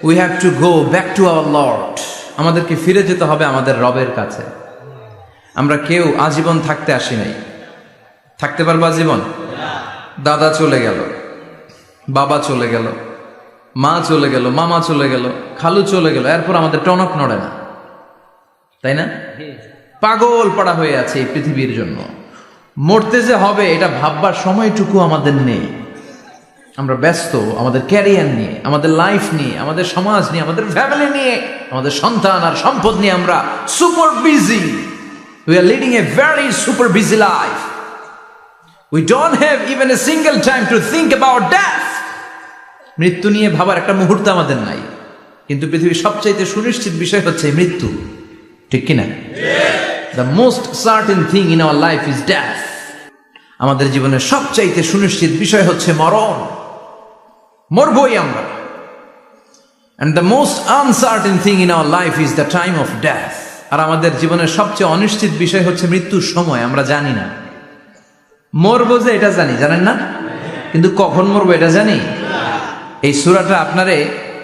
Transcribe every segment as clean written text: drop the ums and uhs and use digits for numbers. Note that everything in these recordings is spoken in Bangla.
We have to go back to our Lord. আমাদেরকে ফিরে যেতে হবে আমাদের রবের কাছে। আমরা কেউ আজীবন থাকতে আসি নাই। থাকতে পারবো আজীবন? দাদা চলে গেল, বাবা চলে গেল, মা চলে গেল, মামা চলে গেল, খালু চলে গেল, এরপর আমাদের টনক নড়ে না, তাই না? পাগল পড়া হয়ে আছে এই পৃথিবীর জন্য। মরতে যে হবে এটা ভাববার সময়টুকু আমাদের নেই। আমরা ব্যস্ত আমাদের ক্যারিয়ার নিয়ে, আমাদের লাইফ নিয়ে, আমাদের সমাজ নিয়ে, আমাদের ফ্যামিলি নিয়ে, আমাদের সন্তান আর সম্পদ নিয়ে আমরা super busy. We are leading a very super busy life. We don't have even a single time to think about death. মৃত্যু নিয়ে ভাবার একটা মুহূর্ত আমাদের নাই। কিন্তু পৃথিবীর সবচাইতে সুনিশ্চিত বিষয় হচ্ছে মৃত্যু, ঠিক কিনা? The most certain thing in our life is death. আমাদের জীবনের সবচাইতে সুনিশ্চিত বিষয় হচ্ছে মরণ। মরবই আমরা। And the most uncertain thing in our life is the time of death. আর আমাদের জীবনের সবচেয়ে অনিশ্চিত বিষয় হচ্ছে মৃত্যুর সময়। আমরা জানি না। মরবো যে এটা জানি, জানেন না? কিন্তু কখন মরবো এটা জানি? এই সূরাটা আপনারে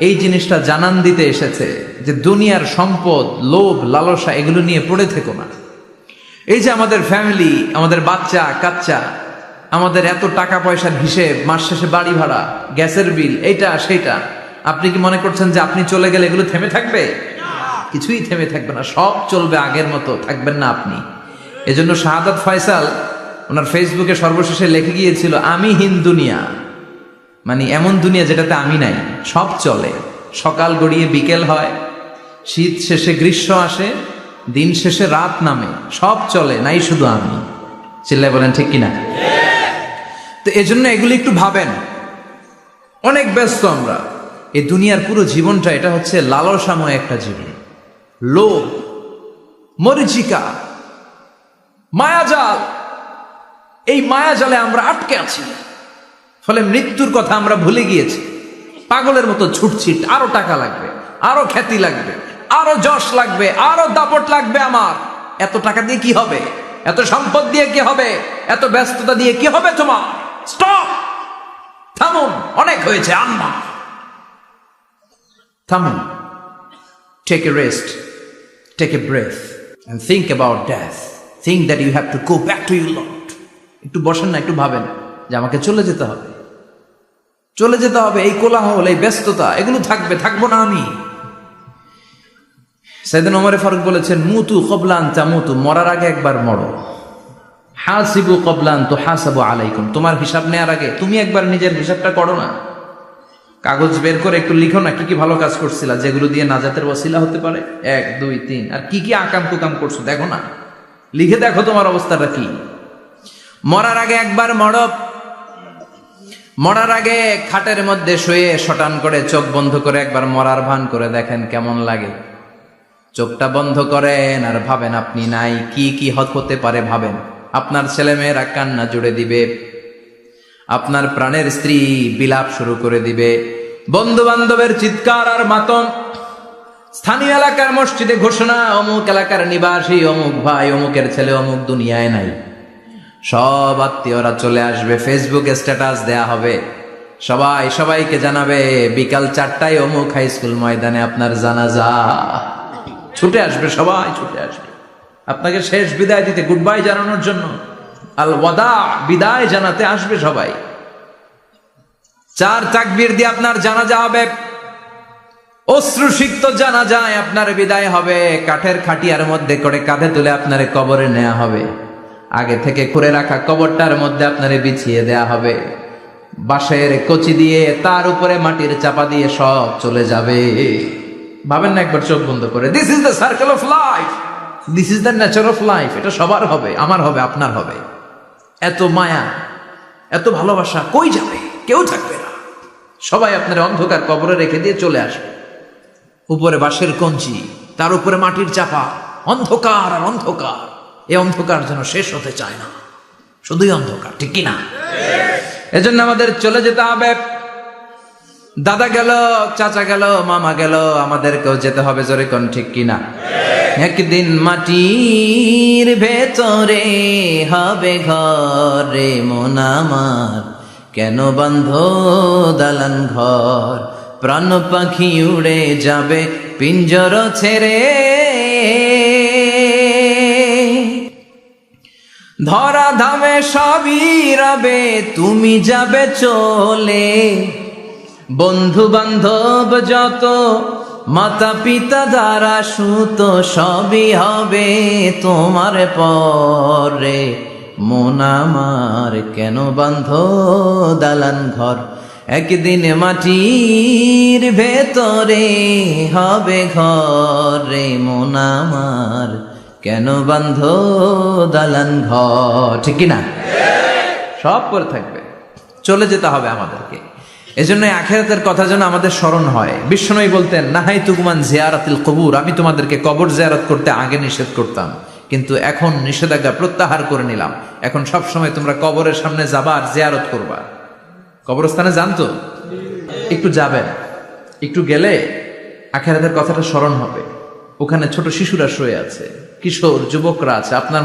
এই জিনিসটা জানান দিতে এসেছে যে দুনিয়ার সম্পদ, লোভ, লালসা এগুলো নিয়ে পড়ে থেকো না। এই যে আমাদের ফ্যামিলি, আমাদের বাচ্চা কাচ্চা, আমাদের এত টাকা পয়সার হিসেব, মাস শেষে বাড়ি ভাড়া, গ্যাসের বিল, এইটা সেইটা, আপনি কি মনে করছেন যে আপনি চলে গেলে এগুলো থেমে থাকবে? কিছুই থেমে থাকবে না, সব চলবে আগের মতো, থাকবেন না আপনি। এজন্য শাহাদাত ফয়সাল ওনার ফেসবুকে সর্বশেষে লিখে গিয়েছিল, আমি হীন দুনিয়া, মানে এমন দুনিয়া যেটাতে আমি নাই, সব চলে। সকাল গড়িয়ে বিকেল হয়, শীত শেষে গ্রীষ্ম আসে, দিন শেষে রাত নামে, সব চলে, নাই শুধু আমি। চিল্লায় বলেন ঠিক কিনা? তো এজন্য এগুলি একটু ভাবেন। অনেক ব্যস্ত আমরা। এই দুনিয়ার পুরো জীবনটা এটা হচ্ছে লালসাময় একটা জীবন। লোভ, মরিচিকা, মায়াজাল, এই মায়াজালে আমরা আটকে আছি। ফলে মৃত্যুর কথা আমরা ভুলে গিয়েছি। পাগলের মতো ছুটছি, আরো টাকা লাগবে, আরো খ্যাতি লাগবে, আরো যশ লাগবে, আরো দাপট লাগবে আমার। এত টাকা দিয়ে কি হবে? এত সম্পদ দিয়ে কি হবে? এত ব্যস্ততা দিয়ে কি হবে তোমার? স্টপ, থামুন, অনেক হয়েছে, আম্মা থামুন। Take a rest, take a breath and think about death. Think that you have to go back to your lord. একটু বসেন না, একটু ভাবেন যে আমাকে চলে যেতে হবে, চলে যেতে হবে। এই কোলাহল, এই ব্যস্ততা, এগুলো থাকবে, থাকবো না আমি। সাইয়েদনা ওমর ফারুক বলেছেন, মুতু ক্বাবলা আন তামুতু, মরার আগে একবার মরো। হাসিবু ক্বাবলা আন তুহাসাবু আলাইকুম, তোমার হিসাব নেওয়ার আগে তুমি একবার নিজের হিসাবটা করো না। কাগজ বের করে একটু লিখো না কি কি ভালো কাজ করছিলা, যেগুলো দিয়ে নাজাতের ওসিলা হতে পারে, 1 2 3, আর কি কি আকাম কুকাম করছো দেখো না, লিখে দেখো তোমার অবস্থাটা কি। মরার আগে একবার মরো। মরার আগে খাটের মধ্যে শুয়ে শটান করে চোখ বন্ধ করে একবার মরার ভান করে দেখেন কেমন লাগে। চোখটা বন্ধ করেন আর ভাবেন আপনি নাই, কি কি হতে পারে ভাবেন। আপনার ছেলেমেয়েরা কান্না জুড়ে দিবে, আপনার প্রাণের স্ত্রী বিলাপ শুরু করে দিবে, বন্ধু বান্ধবের চিৎকার আর মাতম, স্থানীয় এলাকার মসজিদে ঘোষণা, অমুক এলাকার নিবাসী অমুক ভাই অমুকের ছেলে অমুক দুনিয়ায় নাই। সব আত্মীয়রা চলে আসবে, ফেসবুকে স্ট্যাটাস দেয়া হবে, সবাই সবাইকে জানাবে বিকাল 4টায় অমুক হাই স্কুল ময়দানে আপনার জানাজা। ছুটে আসবে, সবাই ছুটে আসবে আপনাকে শেষ বিদায় দিতে, গুড বাই জানানোর জন্য, আল ওয়াদা, বিদায় জানাতে আসবে সবাই। 4 তাকবীর দিয়ে আপনার জানাজা হবে, অশ্রুসিক্ত জানাজায় আপনার বিদায় হবে। কাঠের খাটিয়ার মধ্যে করে কাঁধে তুলে আপনার কবরে নেওয়া হবে। আগে থেকে করে রাখা কবরটার মধ্যে আপনারে বিছিয়ে দেয়া হবে। বাঁশের কচি দিয়ে তার উপরে মাটির চাপা দিয়ে সব চলে যাবে। ভাবেন না একবার চোখ বন্ধ করে, this is the circle of life, this is the nature of life. এটা সবার হবে, আমার হবে, আপনার হবে। এত মায়া, এত ভালোবাসা কই যাবে? কেউ থাকবে না, সবাই আপনার অন্ধকার কবরে রেখে দিয়ে চলে আসবে। উপরে বাঁশের কঞ্চি, তার উপরে মাটির চাপা, অন্ধকার আর অন্ধকার। এই অন্ধকার যেন শেষ হতে চায় না, শুধুই অন্ধকার, ঠিক কিনা? এজন্য আমাদের চলে যেতে হবে। দাদা গেল, চাচা গেল, মামা গেল, আমাদেরকেও যেতে হবে, জোরে কোন ঠিক কিনা? একদিন মাটির ভেতরে হবে ঘরে মন আমার, কেন বন্ধ দালান ঘর, প্রাণ পাখি উড়ে যাবে পিঞ্জর ছেড়ে, ধরা ধামে সবই রবে তুমি যাবে চলে, বন্ধু বান্ধব যত মাতা পিতা দ্বারা সুত সবই হবে তোমার পরে, মন আমার কেন বান্ধ দালান ঘর, একদিন মাটির ভেতরে হবে ঘর রে, মন আমার কেন বান্ধ দালান ঘর, ঠিক কিনা? সব করে থাকবে, চলে যেতে হবে আমাদেরকে। এজন্য আখিরাতের কথা যেন আমাদের স্মরণ হয়। বিশ্বনবী বলতেন, নাহাই তুকুমান জিয়ারাতিল কবুর, আমি তোমাদেরকে কবর জিয়ারত করতে আগে নিষেধ করতাম, কিন্তু এখন নিষেধাজ্ঞা প্রত্যাহার করে নিলাম। এখন সব সময় তোমরা কবরের সামনে যাবা আর জিয়ারত করবা। কবরস্থানে জানতো একটু যাবেন, একটু গেলে আখিরাতের কথাটা স্মরণ হবে। ওখানে ছোট শিশুরা শুয়ে আছে, কিশোর যুবকরা আছে, আপনার